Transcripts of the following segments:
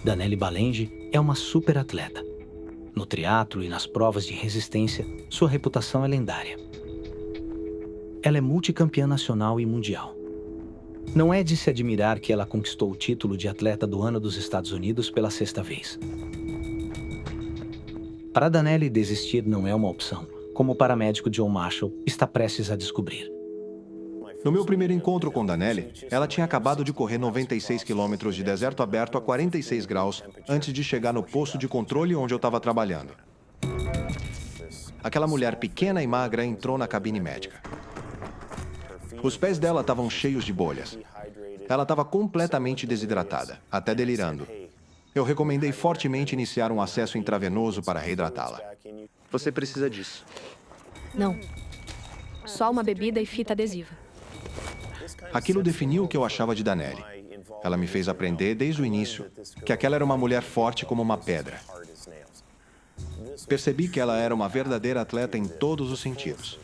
Danelli Balenge é uma superatleta. No triatlo e nas provas de resistência, sua reputação é lendária. Ela é multicampeã nacional e mundial. Não é de se admirar que ela conquistou o título de atleta do ano dos Estados Unidos pela 6ª vez. Para Danelli, desistir não é uma opção, como o paramédico John Marshall está prestes a descobrir. No meu primeiro encontro com Danelli, ela tinha acabado de correr 96 quilômetros de deserto aberto a 46 graus antes de chegar no posto de controle onde eu estava trabalhando. Aquela mulher pequena e magra entrou na cabine médica. Os pés dela estavam cheios de bolhas. Ela estava completamente desidratada, até delirando. Eu recomendei fortemente iniciar um acesso intravenoso para reidratá-la. Você precisa disso. Não. Só uma bebida e fita adesiva. Aquilo definiu o que eu achava de Danelli. Ela me fez aprender desde o início que aquela era uma mulher forte como uma pedra. Percebi que ela era uma verdadeira atleta em todos os sentidos.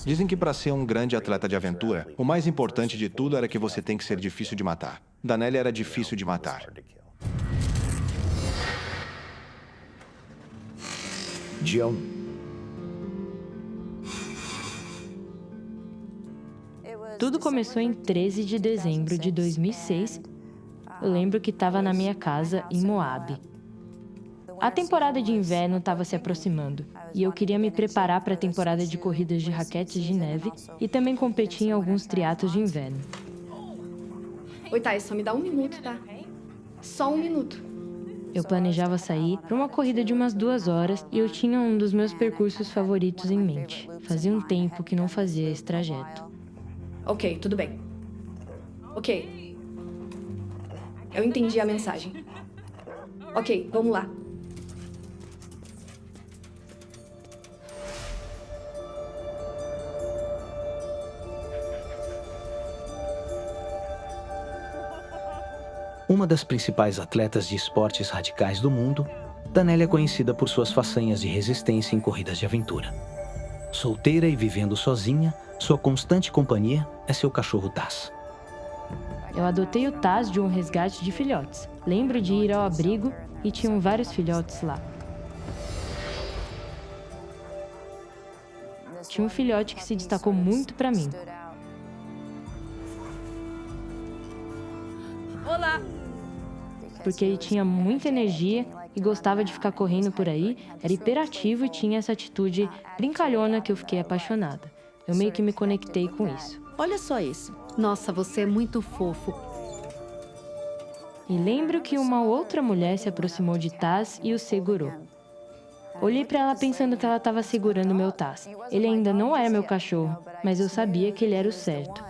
Dizem que para ser um grande atleta de aventura, o mais importante de tudo era que você tem que ser difícil de matar. Danelli era difícil de matar. Jill. Tudo começou em 13 de dezembro de 2006. Eu lembro que estava na minha casa em Moab. A temporada de inverno estava se aproximando e eu queria me preparar para a temporada de corridas de raquetes de neve e também competir em alguns triatlos de inverno. Oi, Thay, só me dá um minuto, tá? Só um minuto. Eu planejava sair para uma corrida de umas 2 horas e eu tinha um dos meus percursos favoritos em mente. Fazia um tempo que não fazia esse trajeto. Ok, tudo bem. Ok. Eu entendi a mensagem. Ok, vamos lá. Uma das principais atletas de esportes radicais do mundo, Danelli é conhecida por suas façanhas de resistência em corridas de aventura. Solteira e vivendo sozinha, sua constante companhia é seu cachorro Taz. Eu adotei o Taz de um resgate de filhotes. Lembro de ir ao abrigo e tinham vários filhotes lá. Tinha um filhote que se destacou muito para mim. Olá! Porque ele tinha muita energia e gostava de ficar correndo por aí, era hiperativo e tinha essa atitude brincalhona que eu fiquei apaixonada. Eu meio que me conectei com isso. Olha só isso. Nossa, você é muito fofo. E lembro que uma outra mulher se aproximou de Taz e o segurou. Olhei para ela pensando que ela estava segurando meu Taz. Ele ainda não era meu cachorro, mas eu sabia que ele era o certo.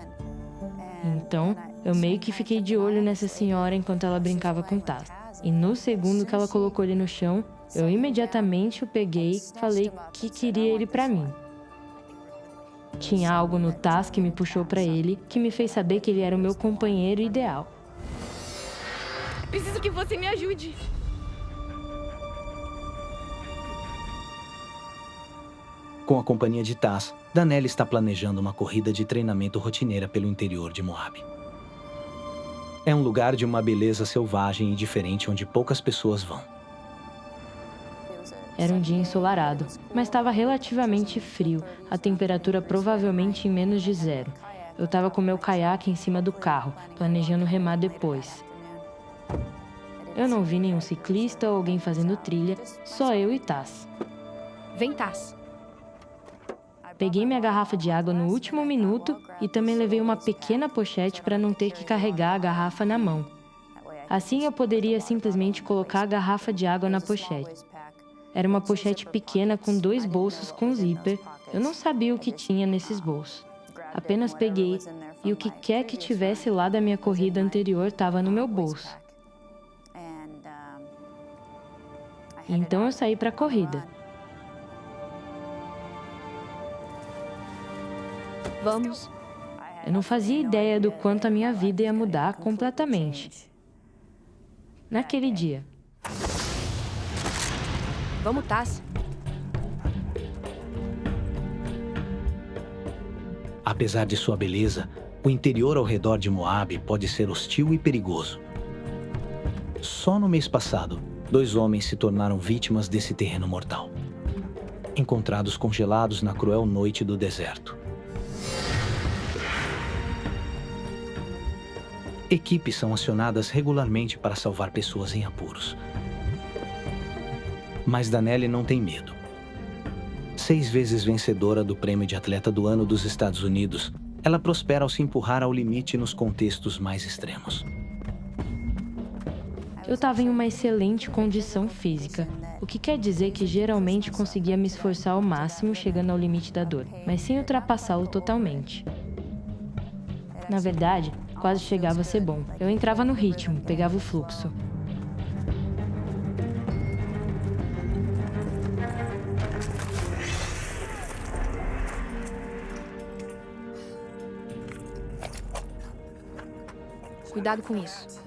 Então, eu meio que fiquei de olho nessa senhora enquanto ela brincava com Taz. E no segundo que ela colocou ele no chão, eu imediatamente o peguei e falei que queria ele para mim. Tinha algo no Taz que me puxou para ele, que me fez saber que ele era o meu companheiro ideal. Preciso que você me ajude. Com a companhia de Taz, Danelli está planejando uma corrida de treinamento rotineira pelo interior de Moab. É um lugar de uma beleza selvagem e diferente onde poucas pessoas vão. Era um dia ensolarado, mas estava relativamente frio, a temperatura provavelmente em menos de 0. Eu estava com meu caiaque em cima do carro, planejando remar depois. Eu não vi nenhum ciclista ou alguém fazendo trilha, só eu e Taz. Vem, Taz. Peguei minha garrafa de água no último minuto e também levei uma pequena pochete para não ter que carregar a garrafa na mão. Assim eu poderia simplesmente colocar a garrafa de água na pochete. Era uma pochete pequena com 2 bolsos com zíper. Eu não sabia o que tinha nesses bolsos. Apenas peguei e o que quer que tivesse lá da minha corrida anterior estava no meu bolso. Então eu saí para a corrida. Vamos. Eu não fazia ideia do quanto a minha vida ia mudar completamente. naquele dia. Vamos, Taz. Apesar de sua beleza, o interior ao redor de Moabe pode ser hostil e perigoso. Só no mês passado, 2 homens se tornaram vítimas desse terreno mortal, encontrados congelados na cruel noite do deserto. Equipes são acionadas regularmente para salvar pessoas em apuros. Mas Danelli não tem medo. 6 vezes vencedora do Prêmio de Atleta do Ano dos Estados Unidos, ela prospera ao se empurrar ao limite nos contextos mais extremos. Eu estava em uma excelente condição física, o que quer dizer que geralmente conseguia me esforçar ao máximo chegando ao limite da dor, mas sem ultrapassá-lo totalmente. Na verdade, quase chegava a ser bom. Eu entrava no ritmo, pegava o fluxo. Cuidado com isso.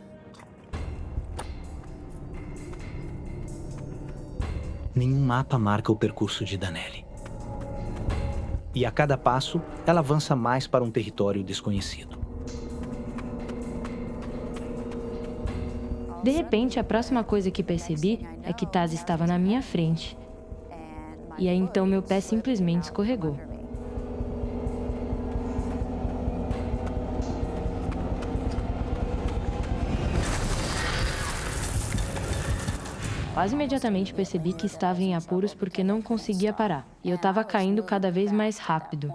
Nenhum mapa marca o percurso de Danelli. E a cada passo, ela avança mais para um território desconhecido. De repente, a próxima coisa que percebi é que Taz estava na minha frente. E aí então meu pé simplesmente escorregou. Quase imediatamente percebi que estava em apuros porque não conseguia parar. E eu estava caindo cada vez mais rápido.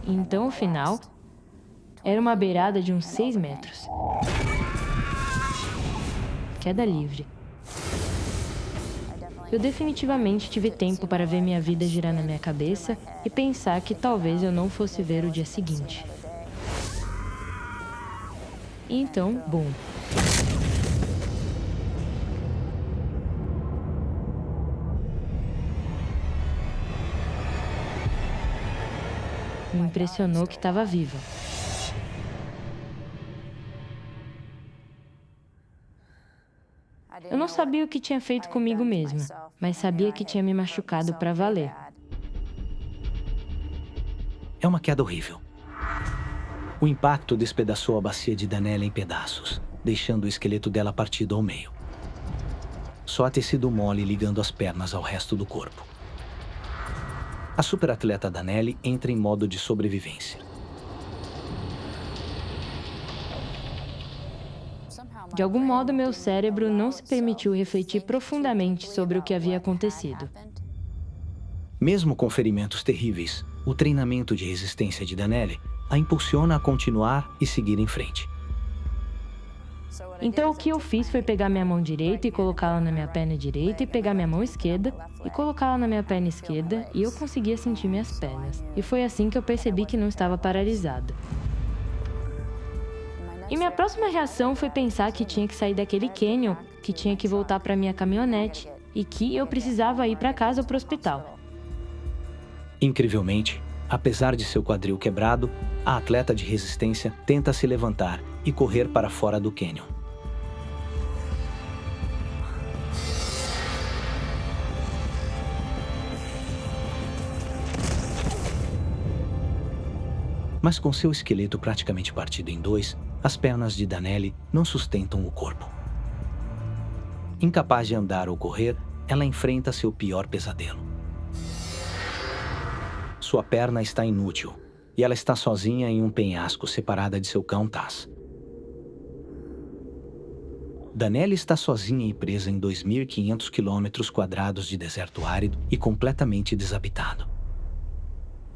Então, o final era uma beirada de uns 6 metros. Queda livre. Eu definitivamente tive tempo para ver minha vida girar na minha cabeça e pensar que talvez eu não fosse ver o dia seguinte. E então, bum. Me impressionou que estava viva. Eu não sabia o que tinha feito comigo mesma, mas sabia que tinha me machucado para valer. É uma queda horrível. O impacto despedaçou a bacia de Danelli em pedaços, deixando o esqueleto dela partido ao meio. Só há tecido mole ligando as pernas ao resto do corpo. A superatleta Danelli entra em modo de sobrevivência. De algum modo, meu cérebro não se permitiu refletir profundamente sobre o que havia acontecido. Mesmo com ferimentos terríveis, o treinamento de resistência de Danelli a impulsiona a continuar e seguir em frente. Então, o que eu fiz foi pegar minha mão direita e colocá-la na minha perna direita e pegar minha mão esquerda e colocá-la na minha perna esquerda e eu conseguia sentir minhas pernas. E foi assim que eu percebi que não estava paralisada. E minha próxima reação foi pensar que tinha que sair daquele canyon, que tinha que voltar para minha caminhonete e que eu precisava ir para casa ou para o hospital. Incrivelmente, apesar de seu quadril quebrado, a atleta de resistência tenta se levantar e correr para fora do cânion. Mas com seu esqueleto praticamente partido em 2, as pernas de Danelli não sustentam o corpo. Incapaz de andar ou correr, ela enfrenta seu pior pesadelo. Sua perna está inútil e ela está sozinha em um penhasco separada de seu cão Taz. Danelli está sozinha e presa em 2.500 km² de deserto árido e completamente desabitado.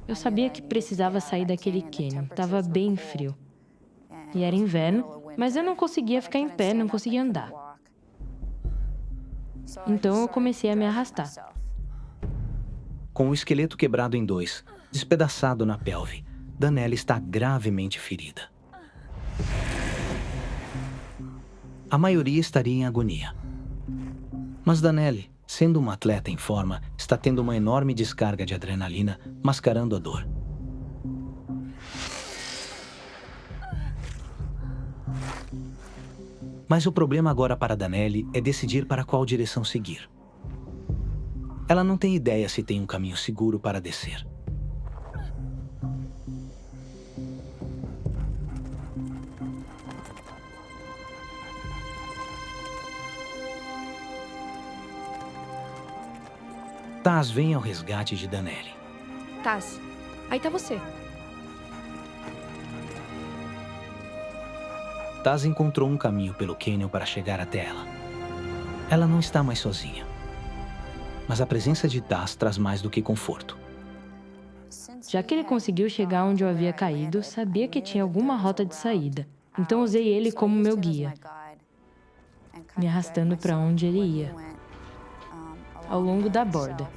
Eu sabia que precisava sair daquele cânion. Estava bem frio. E era inverno, mas eu não conseguia ficar em pé, não conseguia andar. Então eu comecei a me arrastar. Com o esqueleto quebrado em 2, despedaçado na pelve, Danelli está gravemente ferida. A maioria estaria em agonia. Mas Danelli, sendo uma atleta em forma, está tendo uma enorme descarga de adrenalina, mascarando a dor. Mas o problema agora para Danelli é decidir para qual direção seguir. Ela não tem ideia se tem um caminho seguro para descer. Taz vem ao resgate de Danelli. Taz, aí tá você. Taz encontrou um caminho pelo cânion para chegar até ela. Ela não está mais sozinha. Mas a presença de Taz traz mais do que conforto. Já que ele conseguiu chegar onde eu havia caído, sabia que tinha alguma rota de saída. Então usei ele como meu guia, me arrastando para onde ele ia, ao longo da borda.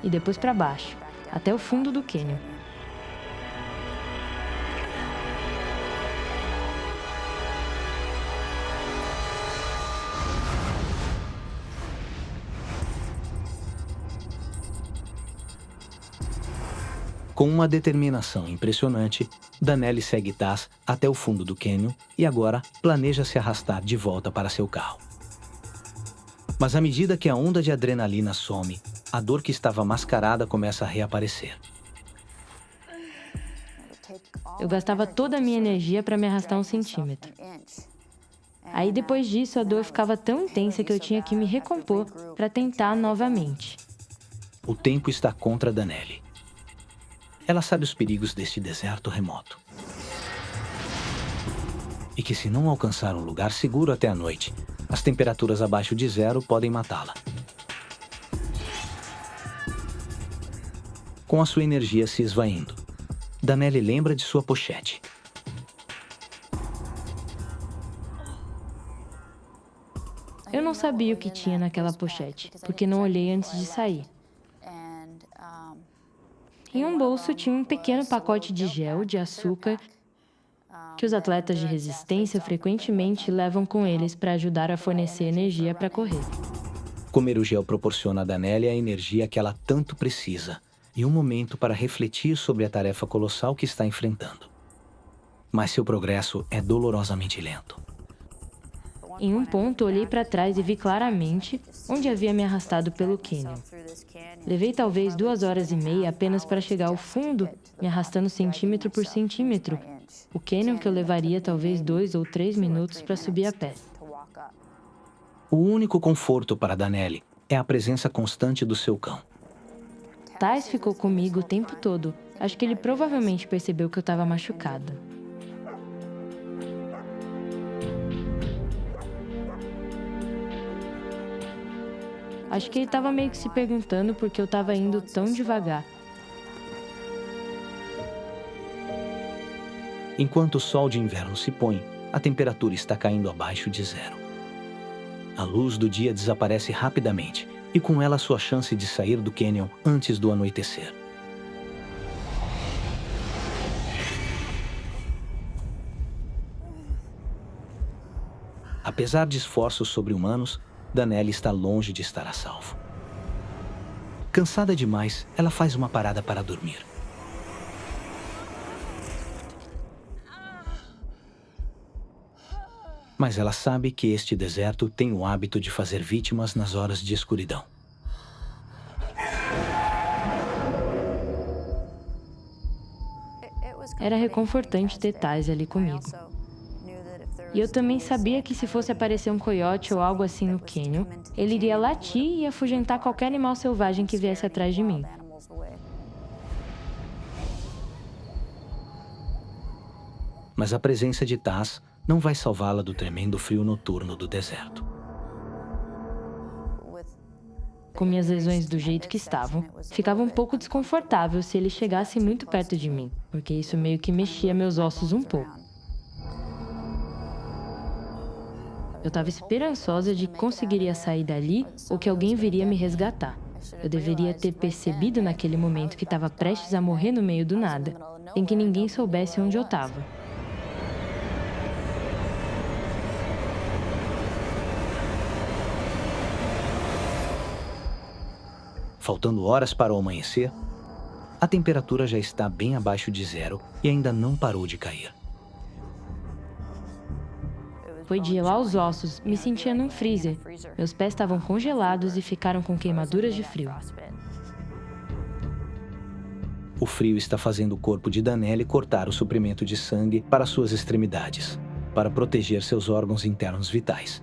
E depois para baixo, até o fundo do cânion. Com uma determinação impressionante, Danelli segue Taz até o fundo do cânion e agora planeja se arrastar de volta para seu carro. Mas à medida que a onda de adrenalina some, a dor que estava mascarada começa a reaparecer. Eu gastava toda a minha energia para me arrastar 1 centímetro. Aí depois disso a dor ficava tão intensa que eu tinha que me recompor para tentar novamente. O tempo está contra Danelli. Ela sabe os perigos deste deserto remoto. E que se não alcançar um lugar seguro até a noite, as temperaturas abaixo de 0 podem matá-la. Com a sua energia se esvaindo, Danelli lembra de sua pochete. Eu não sabia o que tinha naquela pochete, porque não olhei antes de sair. Em um bolso tinha um pequeno pacote de gel de açúcar que os atletas de resistência frequentemente levam com eles para ajudar a fornecer energia para correr. Comer o gel proporciona a Danelli a energia que ela tanto precisa e um momento para refletir sobre a tarefa colossal que está enfrentando. Mas seu progresso é dolorosamente lento. Em um ponto, olhei para trás e vi claramente onde havia me arrastado pelo cânion. Levei talvez 2h30 apenas para chegar ao fundo, me arrastando centímetro por centímetro. O cânion que eu levaria talvez 2 ou 3 minutos para subir a pé. O único conforto para Danelli é a presença constante do seu cão. Taz ficou comigo o tempo todo. Acho que ele provavelmente percebeu que eu estava machucada. Acho que ele estava meio que se perguntando por que eu estava indo tão devagar. Enquanto o sol de inverno se põe, a temperatura está caindo abaixo de 0. A luz do dia desaparece rapidamente e com ela sua chance de sair do cânion antes do anoitecer. Apesar de esforços sobre-humanos, Danelli está longe de estar a salvo. Cansada demais, ela faz uma parada para dormir. Mas ela sabe que este deserto tem o hábito de fazer vítimas nas horas de escuridão. Era reconfortante ter Taz ali comigo. E eu também sabia que se fosse aparecer um coiote ou algo assim no cânion, ele iria latir e afugentar qualquer animal selvagem que viesse atrás de mim. Mas a presença de Taz não vai salvá-la do tremendo frio noturno do deserto. Com minhas lesões do jeito que estavam, ficava um pouco desconfortável se ele chegasse muito perto de mim, porque isso meio que mexia meus ossos um pouco. Eu estava esperançosa de que conseguiria sair dali ou que alguém viria me resgatar. Eu deveria ter percebido naquele momento que estava prestes a morrer no meio do nada, sem que ninguém soubesse onde eu estava. Faltando horas para o amanhecer, a temperatura já está bem abaixo de 0 e ainda não parou de cair. Foi de gelar os ossos, me sentia num freezer. Meus pés estavam congelados e ficaram com queimaduras de frio. O frio está fazendo o corpo de Danelli cortar o suprimento de sangue para suas extremidades, para proteger seus órgãos internos vitais.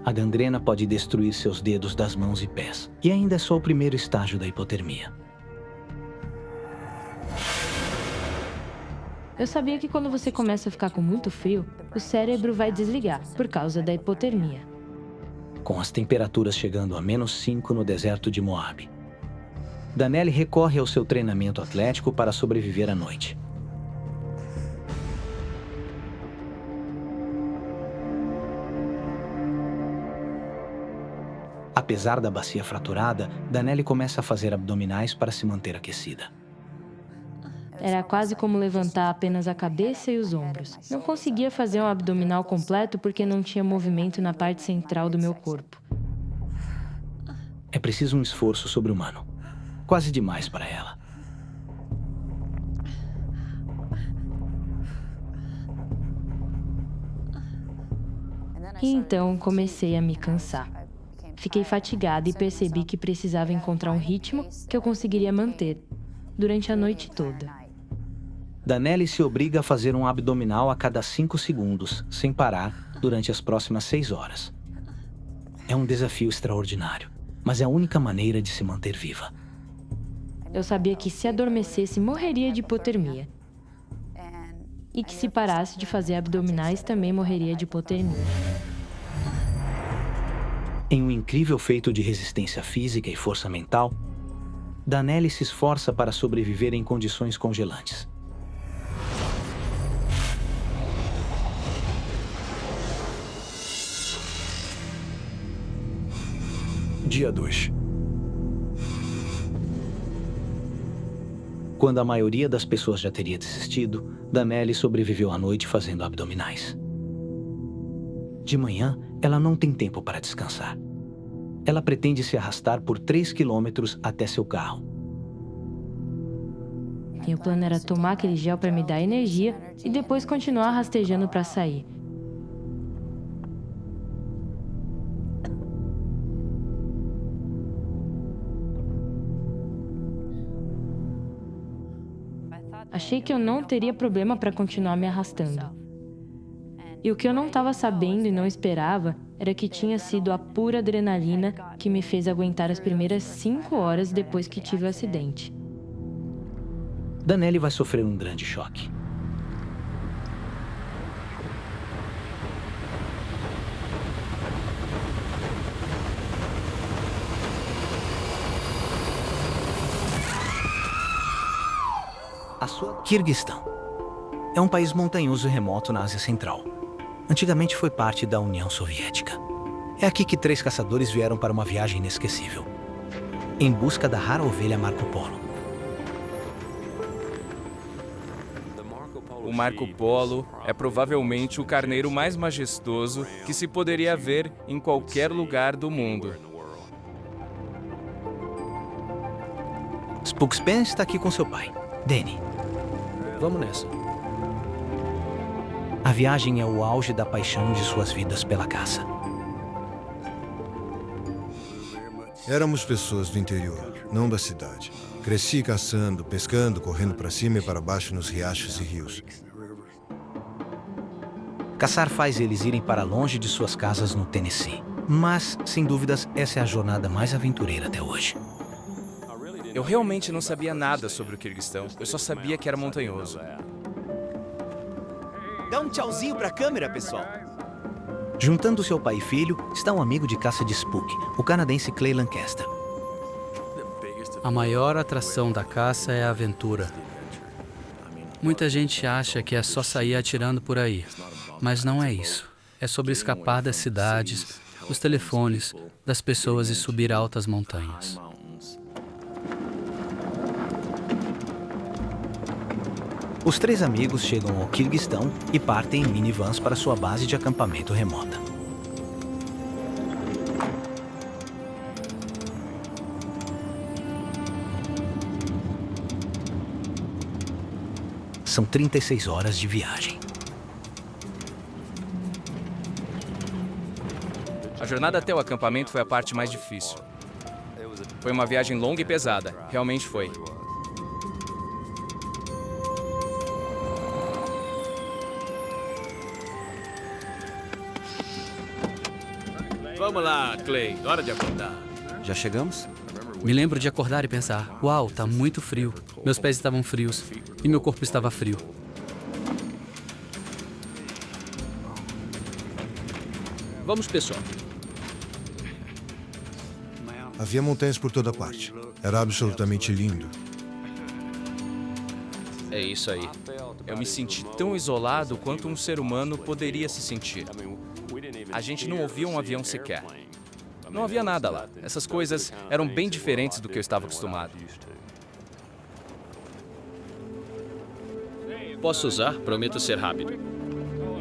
A gangrena pode destruir seus dedos das mãos e pés, e ainda é só o primeiro estágio da hipotermia. Eu sabia que quando você começa a ficar com muito frio, o cérebro vai desligar, por causa da hipotermia. Com as temperaturas chegando a -5 no deserto de Moabe, Danelli recorre ao seu treinamento atlético para sobreviver à noite. Apesar da bacia fraturada, Danelli começa a fazer abdominais para se manter aquecida. Era quase como levantar apenas a cabeça e os ombros. Não conseguia fazer um abdominal completo porque não tinha movimento na parte central do meu corpo. É preciso um esforço sobre-humano. Quase demais para ela. E então comecei a me cansar. Fiquei fatigada e percebi que precisava encontrar um ritmo que eu conseguiria manter durante a noite toda. Danelli se obriga a fazer um abdominal a cada 5 segundos, sem parar, durante as próximas 6 horas. É um desafio extraordinário, mas é a única maneira de se manter viva. Eu sabia que se adormecesse, morreria de hipotermia. E que se parasse de fazer abdominais, também morreria de hipotermia. Em um incrível feito de resistência física e força mental, Danelli se esforça para sobreviver em condições congelantes. Dia 2. Quando a maioria das pessoas já teria desistido, Danelli sobreviveu à noite fazendo abdominais. De manhã, ela não tem tempo para descansar. Ela pretende se arrastar por 3 quilômetros até seu carro. Meu plano era tomar aquele gel para me dar energia e depois continuar rastejando para sair. Achei que eu não teria problema para continuar me arrastando. E o que eu não estava sabendo e não esperava era que tinha sido a pura adrenalina que me fez aguentar as primeiras 5 horas depois que tive o acidente. Danelli vai sofrer um grande choque. Quirguistão é um país montanhoso e remoto na Ásia Central. Antigamente foi parte da União Soviética. É aqui que 3 caçadores vieram para uma viagem inesquecível, em busca da rara ovelha Marco Polo. O Marco Polo é provavelmente o carneiro mais majestoso que se poderia ver em qualquer lugar do mundo. Spookspan está aqui com seu pai, Danny. Vamos nessa. A viagem é o auge da paixão de suas vidas pela caça. Éramos pessoas do interior, não da cidade. Cresci caçando, pescando, correndo para cima e para baixo nos riachos e rios. Caçar faz eles irem para longe de suas casas no Tennessee. Mas, sem dúvidas, essa é a jornada mais aventureira até hoje. Eu realmente não sabia nada sobre o Quirguistão. Eu só sabia que era montanhoso. Dá um tchauzinho pra câmera, pessoal. Juntando seu pai e filho, está um amigo de caça de Spook, o canadense Clay Lancaster. A maior atração da caça é a aventura. Muita gente acha que é só sair atirando por aí, mas não é isso. É sobre escapar das cidades, dos telefones, das pessoas e subir altas montanhas. Os 3 amigos chegam ao Quirguistão e partem em minivans para sua base de acampamento remota. São 36 horas de viagem. jornada até o acampamento foi a parte mais difícil. Foi uma viagem longa e pesada, realmente foi. Vamos lá, Clay. Hora de acordar. Já chegamos? Me lembro de acordar e pensar, uau, tá muito frio. Meus pés estavam frios e meu corpo estava frio. Vamos, pessoal. Havia montanhas por toda parte. Era absolutamente lindo. É isso aí. Eu me senti tão isolado quanto um ser humano poderia se sentir. A gente não ouvia um avião sequer. Não havia nada lá. Essas coisas eram bem diferentes do que eu estava acostumado. Posso usar? Prometo ser rápido.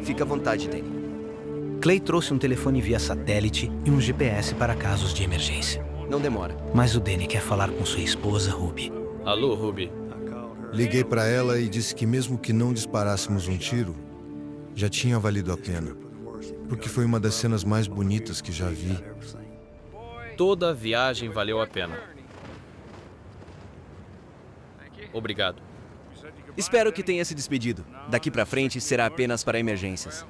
Fica à vontade, Danny. Clay trouxe um telefone via satélite e um GPS para casos de emergência. Não demora. Mas o Danny quer falar com sua esposa, Ruby. Alô, Ruby. Liguei para ela e disse que mesmo que não disparássemos um tiro, já tinha valido a pena. Porque foi uma das cenas mais bonitas que já vi. Toda a viagem valeu a pena. Obrigado. Espero que tenha se despedido. Daqui pra frente será apenas para emergências.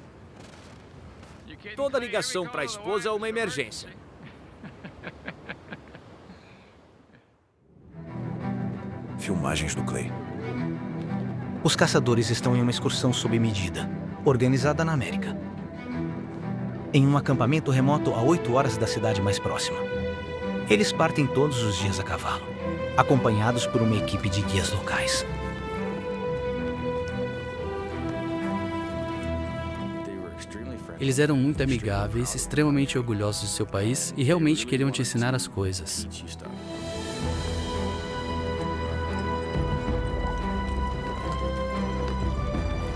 Toda ligação para a esposa é uma emergência. Filmagens do Clay. Os caçadores estão em uma excursão sob medida, organizada na América. Em um acampamento remoto a 8 horas da cidade mais próxima. Eles partem todos os dias a cavalo, acompanhados por uma equipe de guias locais. Eles eram muito amigáveis, extremamente orgulhosos de seu país e realmente queriam te ensinar as coisas.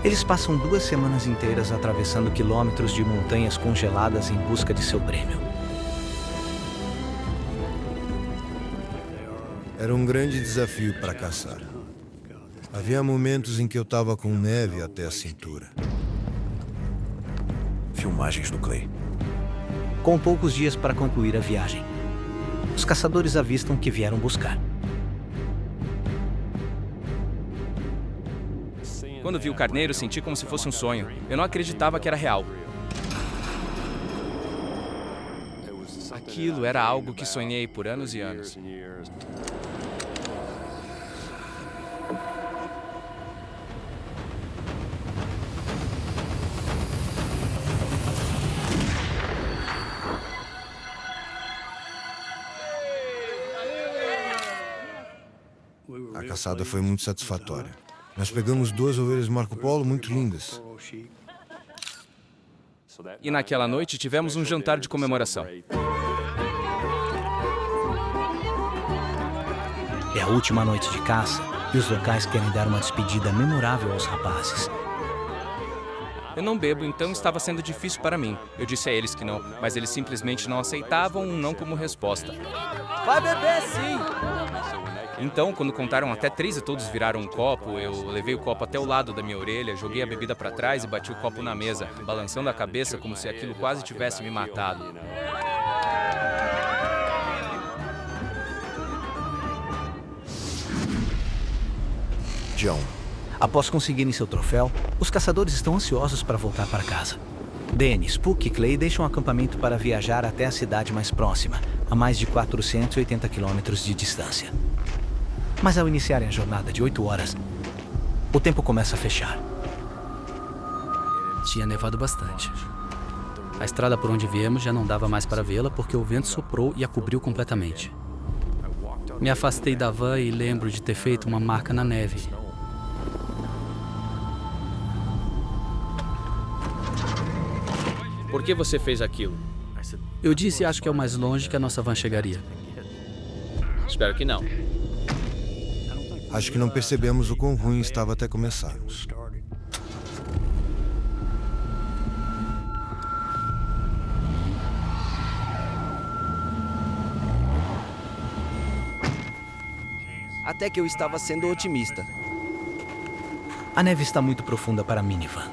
Eles passam 2 semanas inteiras atravessando quilômetros de montanhas congeladas em busca de seu prêmio. Era um grande desafio para caçar. Havia momentos em que eu estava com neve até a cintura. Filmagens do Clay. Com poucos dias para concluir a viagem, os caçadores avistam o que vieram buscar. Quando vi o carneiro, senti como se fosse um sonho. Eu não acreditava que era real. Aquilo era algo que sonhei por anos e anos. A caçada foi muito satisfatória. Nós pegamos 2 ovelhas Marco Polo muito lindas. E naquela noite tivemos um jantar de comemoração. É a última noite de caça e os locais querem dar uma despedida memorável aos rapazes. Eu não bebo, então estava sendo difícil para mim. Eu disse a eles que não, mas eles simplesmente não aceitavam um não como resposta. Vai beber sim! Então, quando contaram até 3 e todos viraram um copo, eu levei o copo até o lado da minha orelha, joguei a bebida para trás e bati o copo na mesa, balançando a cabeça como se aquilo quase tivesse me matado. John. Após conseguirem seu troféu, os caçadores estão ansiosos para voltar para casa. Danny, Spook e Clay deixam o acampamento para viajar até a cidade mais próxima, a mais de 480 quilômetros de distância. Mas ao iniciarem a jornada de 8 horas, o tempo começa a fechar. Tinha nevado bastante. A estrada por onde viemos já não dava mais para vê-la porque o vento soprou e a cobriu completamente. Me afastei da van e lembro de ter feito uma marca na neve. Por que você fez aquilo? Eu disse acho que é o mais longe que a nossa van chegaria. Espero que não. Acho que não percebemos o quão ruim estava até começarmos. Até que eu estava sendo otimista. A neve está muito profunda para a minivan.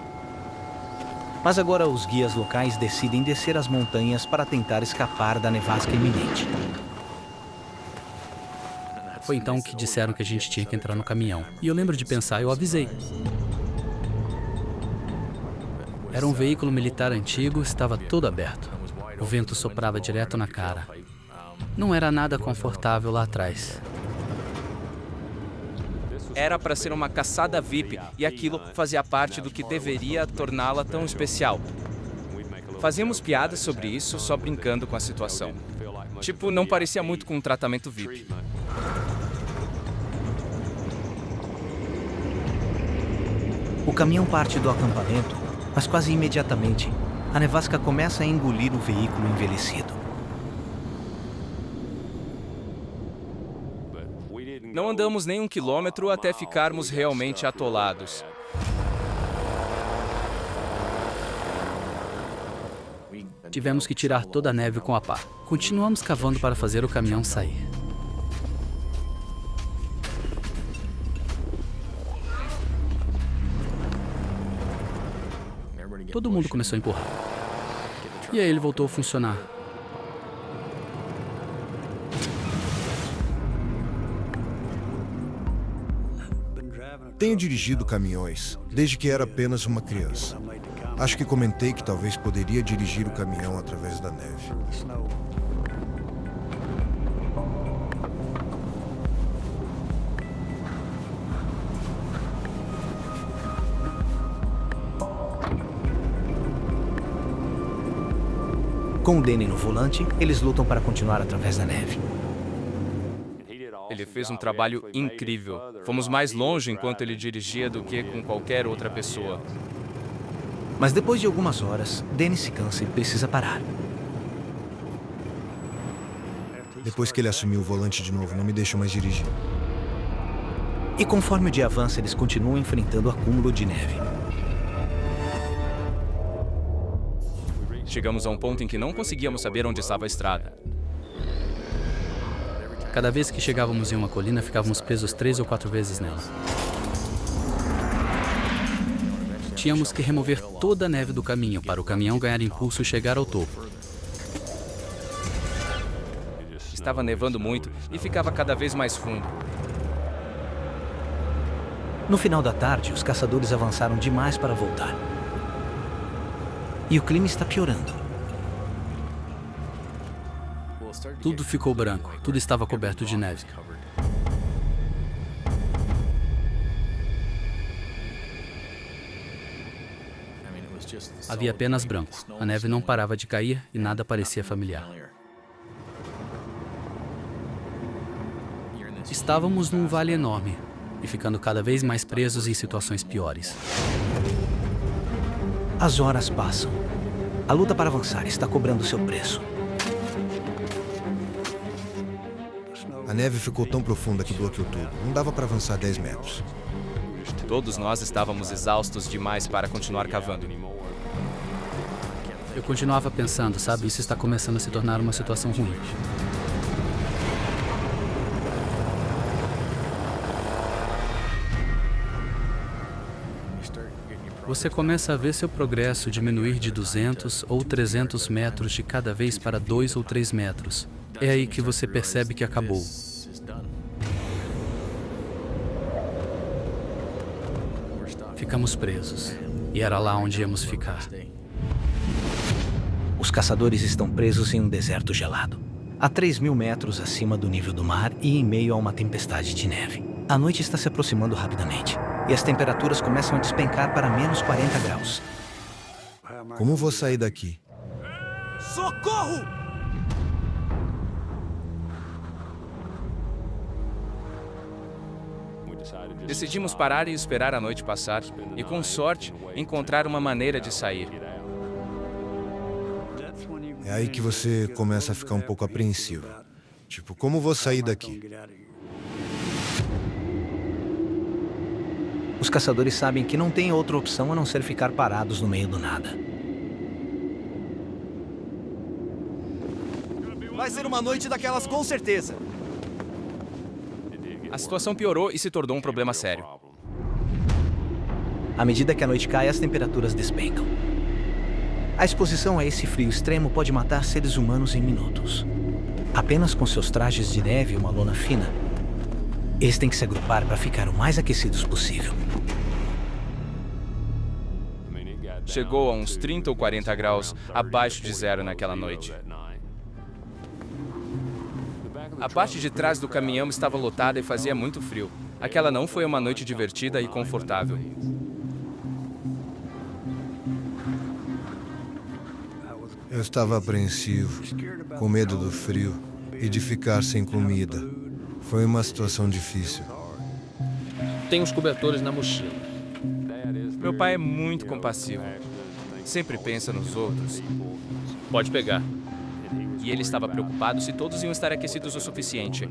Mas agora os guias locais decidem descer as montanhas para tentar escapar da nevasca iminente. Foi então que disseram que a gente tinha que entrar no caminhão. E eu lembro de pensar, eu avisei. Era um veículo militar antigo, estava todo aberto. O vento soprava direto na cara. Não era nada confortável lá atrás. Era para ser uma caçada VIP e aquilo fazia parte do que deveria torná-la tão especial. Fazíamos piadas sobre isso só brincando com a situação. Tipo, não parecia muito com um tratamento VIP. O caminhão parte do acampamento, mas quase imediatamente, a nevasca começa a engolir o veículo envelhecido. Não andamos nem 1 quilômetro até ficarmos realmente atolados. Tivemos que tirar toda a neve com a pá. Continuamos cavando para fazer o caminhão sair. Todo mundo começou a empurrar. E aí ele voltou a funcionar. Tenho dirigido caminhões desde que era apenas uma criança. Acho que comentei que talvez poderia dirigir o caminhão através da neve. Com o Danny no volante, eles lutam para continuar através da neve. Ele fez um trabalho incrível. Fomos mais longe enquanto ele dirigia do que com qualquer outra pessoa. Mas depois de algumas horas, Danny se cansa e precisa parar. Depois que ele assumiu o volante de novo, não me deixa mais dirigir. E conforme o dia avança, eles continuam enfrentando o acúmulo de neve. Chegamos a um ponto em que não conseguíamos saber onde estava a estrada. Cada vez que chegávamos em uma colina, ficávamos presos 3 ou 4 vezes nela. Tínhamos que remover toda a neve do caminho para o caminhão ganhar impulso e chegar ao topo. Estava nevando muito e ficava cada vez mais fundo. No final da tarde, os caçadores avançaram demais para voltar. E o clima está piorando. Tudo ficou branco, tudo estava coberto de neve. Havia apenas branco. A neve não parava de cair e nada parecia familiar. Estávamos num vale enorme e ficando cada vez mais presos em situações piores. As horas passam. A luta para avançar está cobrando seu preço. A neve ficou tão profunda que bloqueou tudo. Não dava para avançar 10 metros. Todos nós estávamos exaustos demais para continuar cavando. Eu continuava pensando, sabe, isso está começando a se tornar uma situação ruim. Você começa a ver seu progresso diminuir de 200 ou 300 metros de cada vez para 2 ou 3 metros. É aí que você percebe que acabou. Ficamos presos. E era lá onde íamos ficar. Os caçadores estão presos em um deserto gelado, a 3.000 metros acima do nível do mar e em meio a uma tempestade de neve. A noite está se aproximando rapidamente e as temperaturas começam a despencar para menos 40 graus. Como vou sair daqui? Socorro! Decidimos parar e esperar a noite passar e, com sorte, encontrar uma maneira de sair. É aí que você começa a ficar um pouco apreensivo. Tipo, como vou sair daqui? Os caçadores sabem que não tem outra opção a não ser ficar parados no meio do nada. Vai ser uma noite daquelas com certeza. A situação piorou e se tornou um problema sério. À medida que a noite cai, as temperaturas despencam. A exposição a esse frio extremo pode matar seres humanos em minutos. Apenas com seus trajes de neve e uma lona fina, eles têm que se agrupar para ficar o mais aquecidos possível. Chegou a uns 30 ou 40 graus abaixo de zero naquela noite. A parte de trás do caminhão estava lotada e fazia muito frio. Aquela não foi uma noite divertida e confortável. Eu estava apreensivo, com medo do frio e de ficar sem comida. Foi uma situação difícil. Tem os cobertores na mochila. Meu pai é muito compassivo. Sempre pensa nos outros. Pode pegar. E ele estava preocupado se todos iam estar aquecidos o suficiente.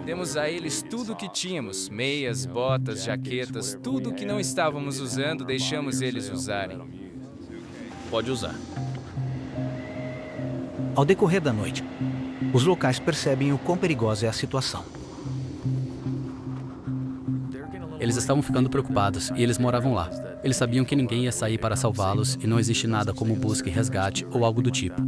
Demos a eles tudo o que tínhamos. Meias, botas, jaquetas, tudo o que não estávamos usando, deixamos eles usarem. Pode usar. Ao decorrer da noite, os locais percebem o quão perigosa é a situação. Eles estavam ficando preocupados e eles moravam lá. Eles sabiam que ninguém ia sair para salvá-los e não existe nada como busca e resgate ou algo do tipo.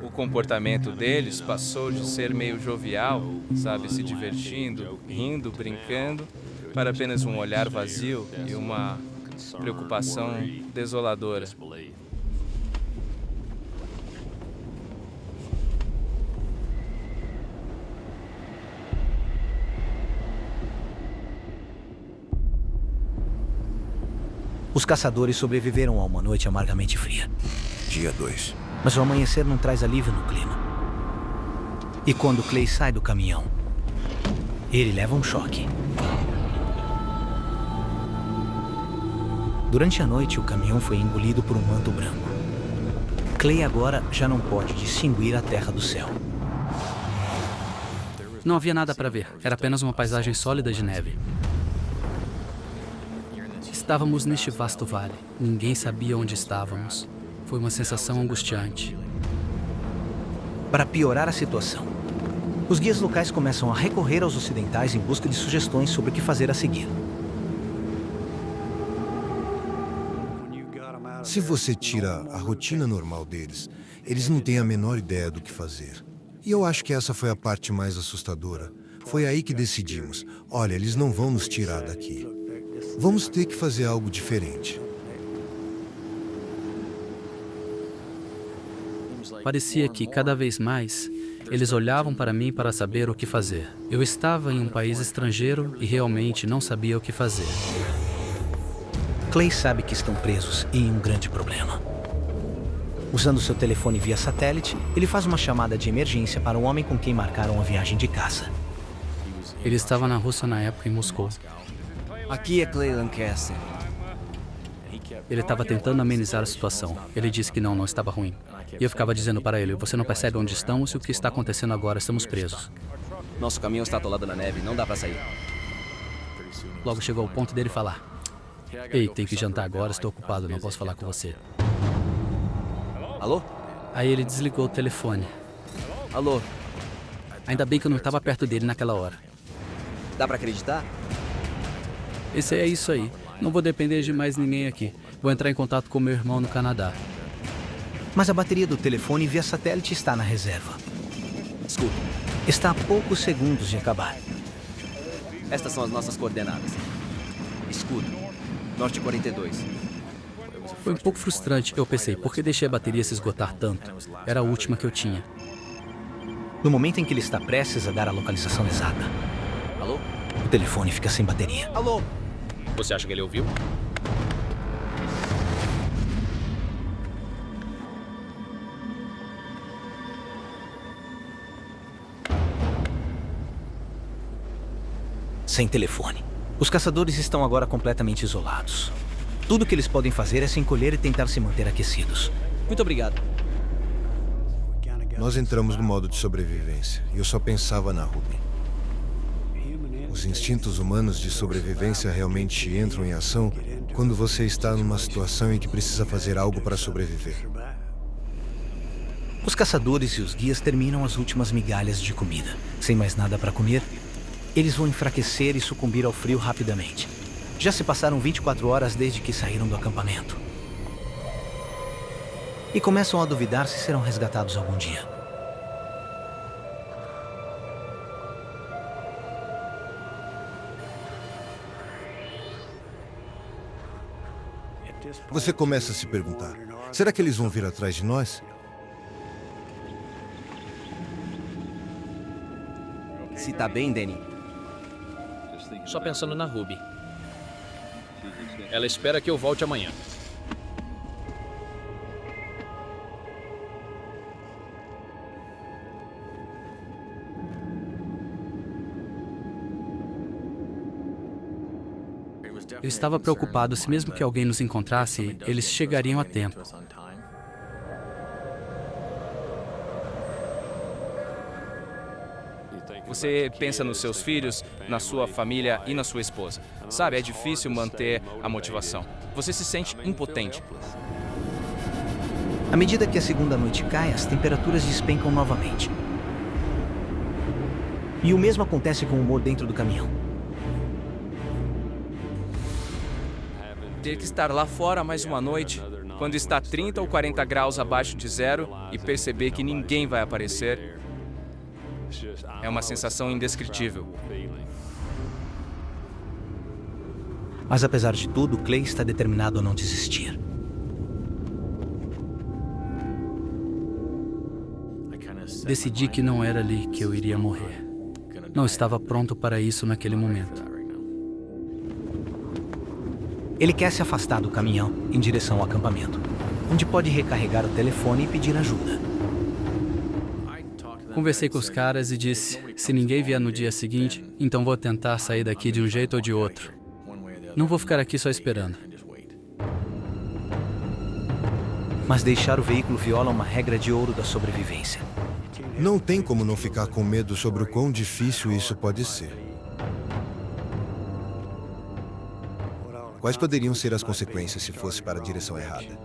O comportamento deles passou de ser meio jovial, sabe, se divertindo, rindo, brincando, para apenas um olhar vazio e uma preocupação desoladora. Os caçadores sobreviveram a uma noite amargamente fria. Dia 2. Mas o amanhecer não traz alívio no clima. E quando Clay sai do caminhão, ele leva um choque. Durante a noite, o caminhão foi engolido por um manto branco. Clay agora já não pode distinguir a terra do céu. Não havia nada para ver. Era apenas uma paisagem sólida de neve. Estávamos neste vasto vale. Ninguém sabia onde estávamos. Foi uma sensação angustiante. Para piorar a situação, os guias locais começam a recorrer aos ocidentais em busca de sugestões sobre o que fazer a seguir. Se você tira a rotina normal deles, eles não têm a menor ideia do que fazer. E eu acho que essa foi a parte mais assustadora. Foi aí que decidimos, olha, eles não vão nos tirar daqui. Vamos ter que fazer algo diferente. Parecia que, cada vez mais, eles olhavam para mim para saber o que fazer. Eu estava em um país estrangeiro e realmente não sabia o que fazer. Clay sabe que estão presos e em um grande problema. Usando seu telefone via satélite, ele faz uma chamada de emergência para o homem com quem marcaram a viagem de caça. Ele estava na Rússia na época, em Moscou. Aqui é Clay Lancaster. Ele estava tentando amenizar a situação. Ele disse que não estava ruim. E eu ficava dizendo para ele, você não percebe onde estamos e o que está acontecendo agora, estamos presos. Nosso caminhão está atolado na neve, não dá para sair. Logo chegou ao ponto dele falar, ei, tenho que jantar agora, estou ocupado, não posso falar com você. Alô? Aí ele desligou o telefone. Alô? Ainda bem que eu não estava perto dele naquela hora. Dá para acreditar? Esse é isso aí. Não vou depender de mais ninguém aqui. Vou entrar em contato com meu irmão no Canadá. Mas a bateria do telefone via satélite está na reserva. Escuta. Está a poucos segundos de acabar. Estas são as nossas coordenadas. Escuta. Norte 42. Foi um pouco frustrante. Eu pensei, por que deixei a bateria se esgotar tanto? Era a última que eu tinha. No momento em que ele está prestes a dar a localização exata, Alô? o telefone fica sem bateria. Alô? Você acha que ele ouviu? Sem telefone. Os caçadores estão agora completamente isolados. Tudo que eles podem fazer é se encolher e tentar se manter aquecidos. Muito obrigado. Nós entramos no modo de sobrevivência e eu só pensava na Ruby. Os instintos humanos de sobrevivência realmente entram em ação quando você está numa situação em que precisa fazer algo para sobreviver. Os caçadores e os guias terminam as últimas migalhas de comida. Sem mais nada para comer, eles vão enfraquecer e sucumbir ao frio rapidamente. Já se passaram 24 horas desde que saíram do acampamento. E começam a duvidar se serão resgatados algum dia. Você começa a se perguntar, será que eles vão vir atrás de nós? Se tá bem, Danny? Só pensando na Ruby. Ela espera que eu volte amanhã. Eu estava preocupado se mesmo que alguém nos encontrasse, eles chegariam a tempo. Você pensa nos seus filhos, na sua família e na sua esposa. Sabe, é difícil manter a motivação. Você se sente impotente. À medida que a segunda noite cai, as temperaturas despencam novamente. E o mesmo acontece com o humor dentro do caminhão. Ter que estar lá fora mais uma noite, quando está 30 ou 40 graus abaixo de zero e perceber que ninguém vai aparecer, é uma sensação indescritível. Mas apesar de tudo, Clay está determinado a não desistir. Decidi que não era ali que eu iria morrer. Não estava pronto para isso naquele momento. Ele quer se afastar do caminhão em direção ao acampamento, onde pode recarregar o telefone e pedir ajuda. Conversei com os caras e disse, se ninguém vier no dia seguinte, então vou tentar sair daqui de um jeito ou de outro. Não vou ficar aqui só esperando. Mas deixar o veículo viola uma regra de ouro da sobrevivência. Não tem como não ficar com medo sobre o quão difícil isso pode ser. Quais poderiam ser as consequências se fosse para a direção errada?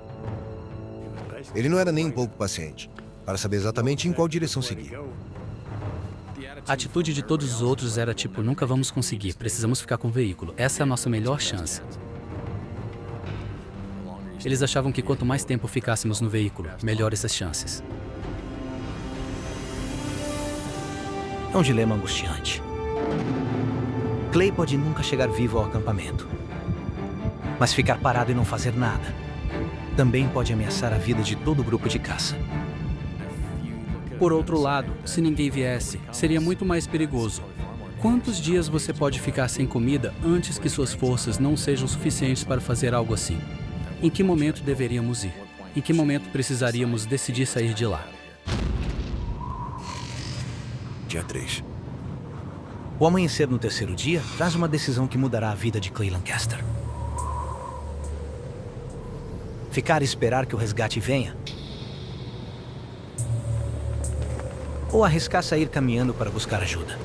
Ele não era nem um pouco paciente, para saber exatamente em qual direção seguir. A atitude de todos os outros era tipo, nunca vamos conseguir, precisamos ficar com o veículo. Essa é a nossa melhor chance. Eles achavam que quanto mais tempo ficássemos no veículo, melhores as chances. É um dilema angustiante. Clay pode nunca chegar vivo ao acampamento. Mas ficar parado e não fazer nada também pode ameaçar a vida de todo o grupo de caça. Por outro lado, se ninguém viesse, seria muito mais perigoso. Quantos dias você pode ficar sem comida antes que suas forças não sejam suficientes para fazer algo assim? Em que momento deveríamos ir? Em que momento precisaríamos decidir sair de lá? Dia 3. O amanhecer no terceiro dia traz uma decisão que mudará a vida de Clay Lancaster. Ficar e esperar que o resgate venha? Ou arriscar sair caminhando para buscar ajuda?